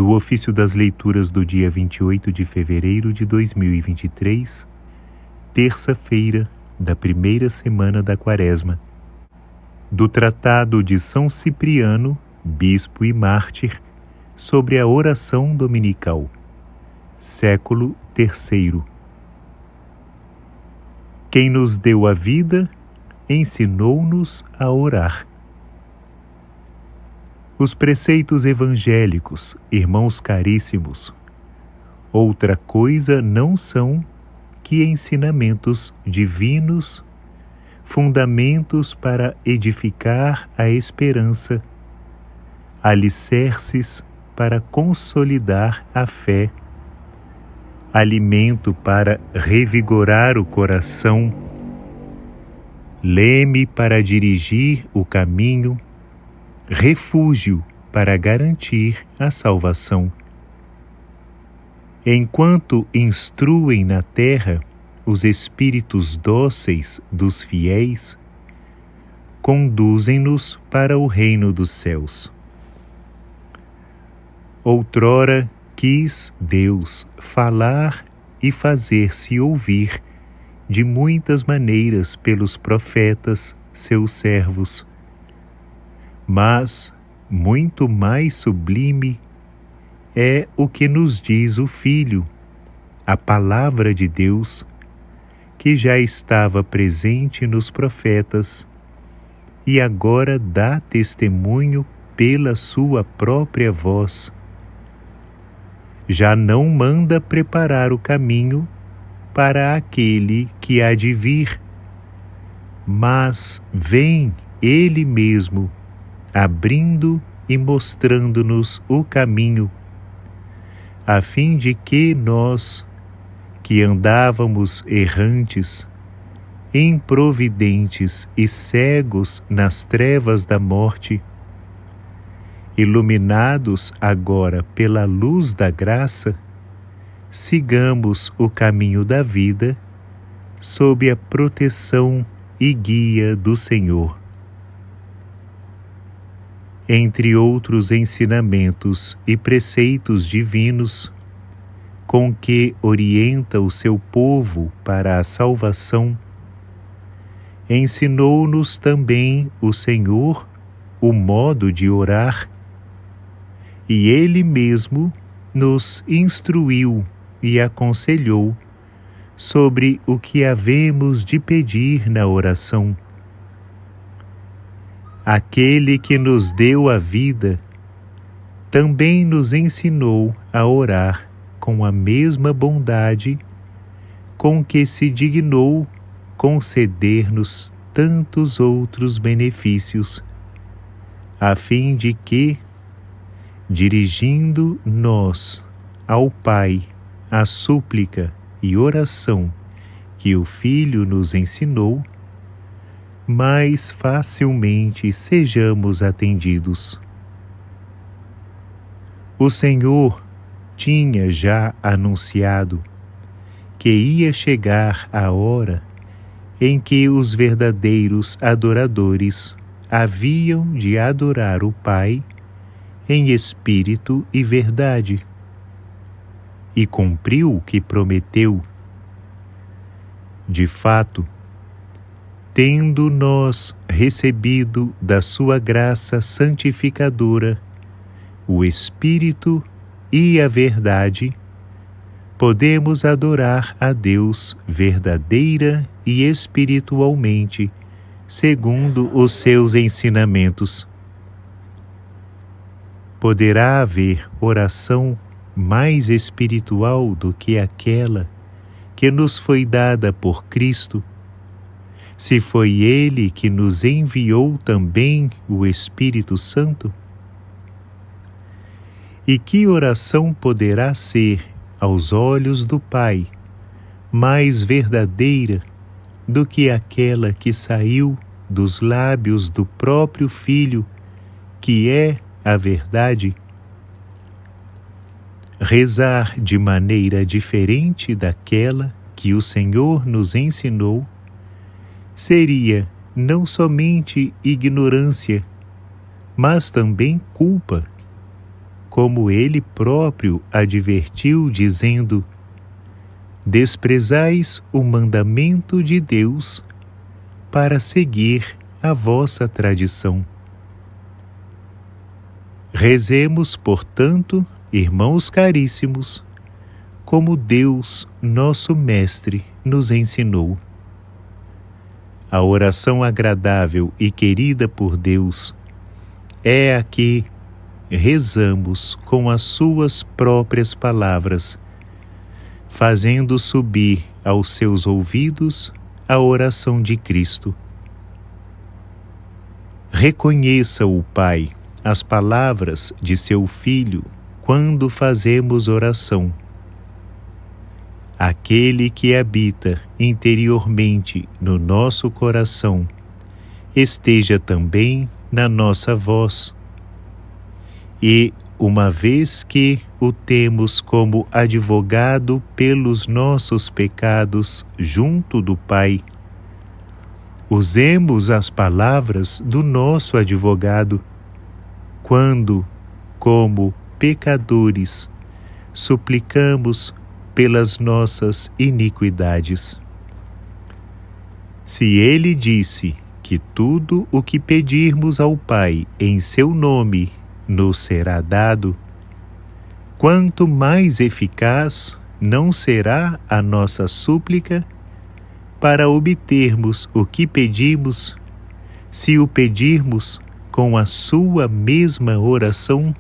do ofício das leituras do dia 28 de fevereiro de 2023, terça-feira da primeira semana da Quaresma, do Tratado de São Cipriano, bispo e mártir, sobre a oração dominical, século III. Quem nos deu a vida, ensinou-nos a orar. Os preceitos evangélicos, irmãos caríssimos, outra coisa não são que ensinamentos divinos, fundamentos para edificar a esperança, alicerces para consolidar a fé, alimento para revigorar o coração, leme para dirigir o caminho, refúgio para garantir a salvação. Enquanto instruem na terra os espíritos dóceis dos fiéis, conduzem-nos para o reino dos céus. Outrora quis Deus falar e fazer-se ouvir de muitas maneiras pelos profetas, seus servos. Mas muito mais sublime é o que nos diz o Filho, a palavra de Deus, que já estava presente nos profetas e agora dá testemunho pela sua própria voz. Já não manda preparar o caminho para aquele que há de vir, mas vem Ele mesmo, abrindo e mostrando-nos o caminho, a fim de que nós, que andávamos errantes, improvidentes e cegos nas trevas da morte, iluminados agora pela luz da graça, sigamos o caminho da vida sob a proteção e guia do Senhor. Entre outros ensinamentos e preceitos divinos, com que orienta o seu povo para a salvação, ensinou-nos também o Senhor o modo de orar, e Ele mesmo nos instruiu e aconselhou sobre o que havemos de pedir na oração. Aquele que nos deu a vida também nos ensinou a orar com a mesma bondade com que se dignou conceder-nos tantos outros benefícios, a fim de que, dirigindo nós ao Pai a súplica e oração que o Filho nos ensinou, mais facilmente sejamos atendidos. O Senhor tinha já anunciado que ia chegar a hora em que os verdadeiros adoradores haviam de adorar o Pai em espírito e verdade, e cumpriu o que prometeu. De fato, tendo nós recebido da sua graça santificadora o Espírito e a verdade, podemos adorar a Deus verdadeira e espiritualmente, segundo os seus ensinamentos. Poderá haver oração mais espiritual do que aquela que nos foi dada por Cristo, se foi Ele que nos enviou também o Espírito Santo? E que oração poderá ser, aos olhos do Pai, mais verdadeira do que aquela que saiu dos lábios do próprio Filho, que é a verdade? Rezar de maneira diferente daquela que o Senhor nos ensinou seria não somente ignorância, mas também culpa. como ele próprio advertiu, dizendo: desprezais o mandamento de Deus para seguir a vossa tradição. Rezemos, portanto, irmãos caríssimos, como Deus, nosso Mestre, nos ensinou. A oração agradável e querida por Deus é a que rezamos com as suas próprias palavras, fazendo subir aos seus ouvidos a oração de Cristo. Reconheça o Pai as palavras de seu Filho quando fazemos oração. Aquele que habita interiormente no nosso coração esteja também na nossa voz. E, uma vez que o temos como advogado pelos nossos pecados junto do Pai, usemos as palavras do nosso advogado quando, como pecadores, suplicamos pelas nossas iniquidades. Se ele disse que tudo o que pedirmos ao Pai em seu nome nos será dado, quanto mais eficaz não será a nossa súplica para obtermos o que pedimos, se o pedirmos com a sua mesma oração?